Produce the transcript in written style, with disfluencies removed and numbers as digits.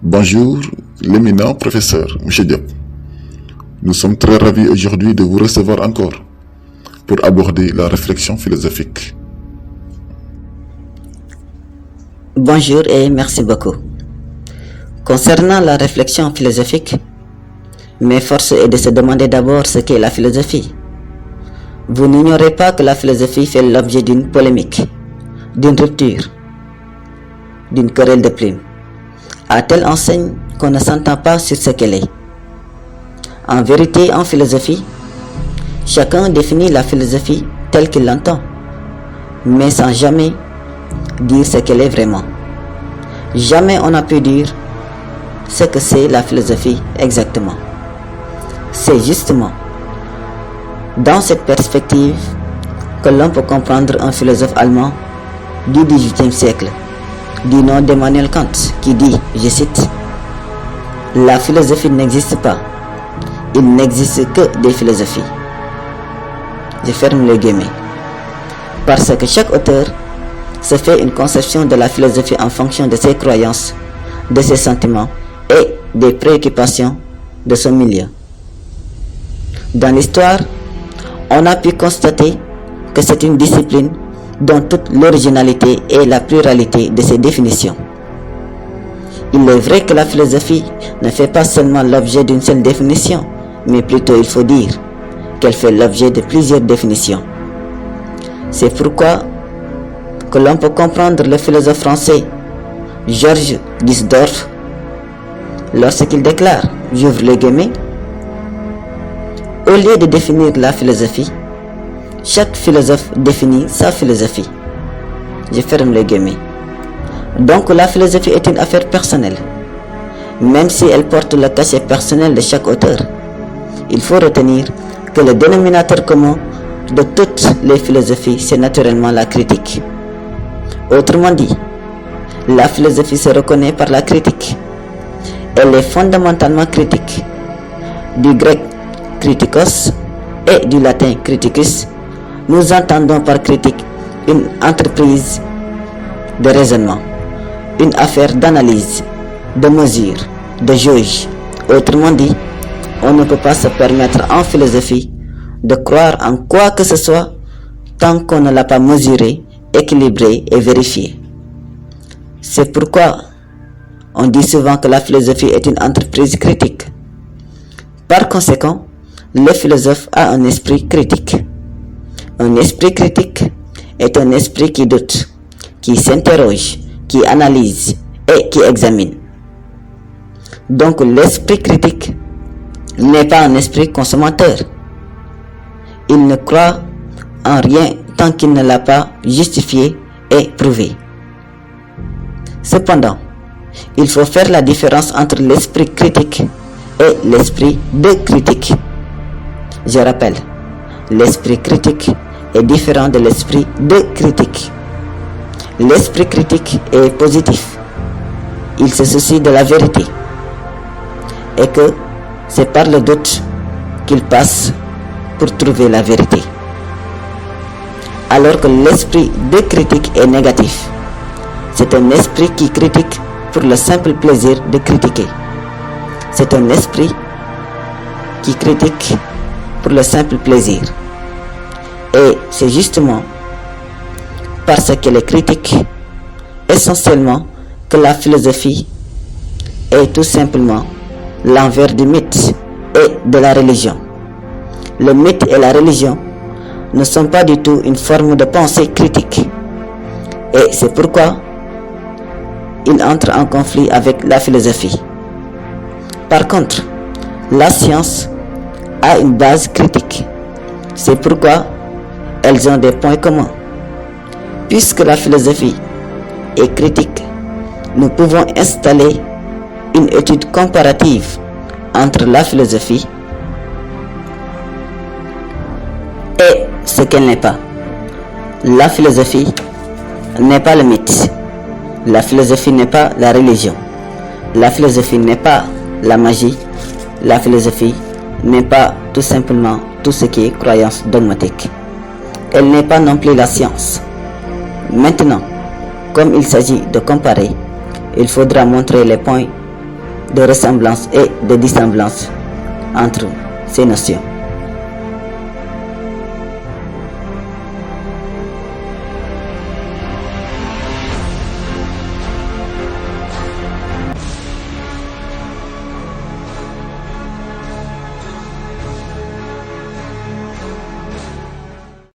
Bonjour, l'éminent professeur, M. Diop. Nous sommes très ravis aujourd'hui de vous recevoir encore pour aborder la réflexion philosophique. Bonjour et merci beaucoup. Concernant la réflexion philosophique, mes forces est de se demander d'abord ce qu'est la philosophie. Vous n'ignorez pas que la philosophie fait l'objet d'une polémique, d'une rupture, d'une querelle de plumes, à telle enseigne qu'on ne s'entend pas sur ce qu'elle est. En vérité, en philosophie, chacun définit la philosophie telle qu'il l'entend, mais sans jamais dire ce qu'elle est vraiment. Jamais on n'a pu dire ce que c'est la philosophie exactement. C'est justement dans cette perspective que l'on peut comprendre un philosophe allemand du XVIIIe siècle, du nom d'Emmanuel Kant, qui dit, je cite, « La philosophie n'existe pas, il n'existe que des philosophies. » Je ferme les guillemets. Parce que chaque auteur se fait une conception de la philosophie en fonction de ses croyances, de ses sentiments et des préoccupations de son milieu. Dans l'histoire, on a pu constater que c'est une discipline dont toute l'originalité et la pluralité de ses définitions. Il est vrai que la philosophie ne fait pas seulement l'objet d'une seule définition, mais plutôt il faut dire qu'elle fait l'objet de plusieurs définitions. C'est pourquoi que l'on peut comprendre le philosophe français Georges Gusdorf lorsqu'il déclare, j'ouvre les guillemets, au lieu de définir la philosophie, chaque philosophe définit sa philosophie. Je ferme les guillemets. Donc la philosophie est une affaire personnelle. Même si elle porte le cachet personnel de chaque auteur, il faut retenir que le dénominateur commun de toutes les philosophies, c'est naturellement la critique. Autrement dit, la philosophie se reconnaît par la critique. Elle est fondamentalement critique. Du grec kritikos et du latin criticus, nous entendons par critique une entreprise de raisonnement, une affaire d'analyse, de mesure, de jauge. Autrement dit, on ne peut pas se permettre en philosophie de croire en quoi que ce soit tant qu'on ne l'a pas mesuré, équilibré et vérifié. C'est pourquoi on dit souvent que la philosophie est une entreprise critique. Par conséquent, le philosophe a un esprit critique. Un esprit critique est un esprit qui doute, qui s'interroge, qui analyse et qui examine. Donc l'esprit critique n'est pas un esprit consommateur. Il ne croit en rien tant qu'il ne l'a pas justifié et prouvé. Cependant, il faut faire la différence entre l'esprit critique et l'esprit de critique. Je rappelle, l'esprit critique est différent de l'esprit de critique. L'esprit critique est positif. Il se soucie de la vérité et que c'est par le doute qu'il passe pour trouver la vérité. Alors que l'esprit de critique est négatif. C'est un esprit qui critique pour le simple plaisir de critiquer. C'est un esprit qui critique pour le simple plaisir. Et c'est justement parce qu'elle est critique essentiellement que la philosophie est tout simplement l'envers du mythe et de la religion. Le mythe et la religion ne sont pas du tout une forme de pensée critique. Et c'est pourquoi ils entrent en conflit avec la philosophie. Par contre, la science a une base critique. C'est pourquoi elles ont des points communs. Puisque la philosophie est critique, nous pouvons installer une étude comparative entre la philosophie et ce qu'elle n'est pas. La philosophie n'est pas le mythe. La philosophie n'est pas la religion. La philosophie n'est pas la magie. La philosophie n'est pas tout simplement tout ce qui est croyance dogmatique. Elle n'est pas non plus la science. Maintenant, comme il s'agit de comparer, il faudra montrer les points de ressemblance et de dissemblance entre ces notions.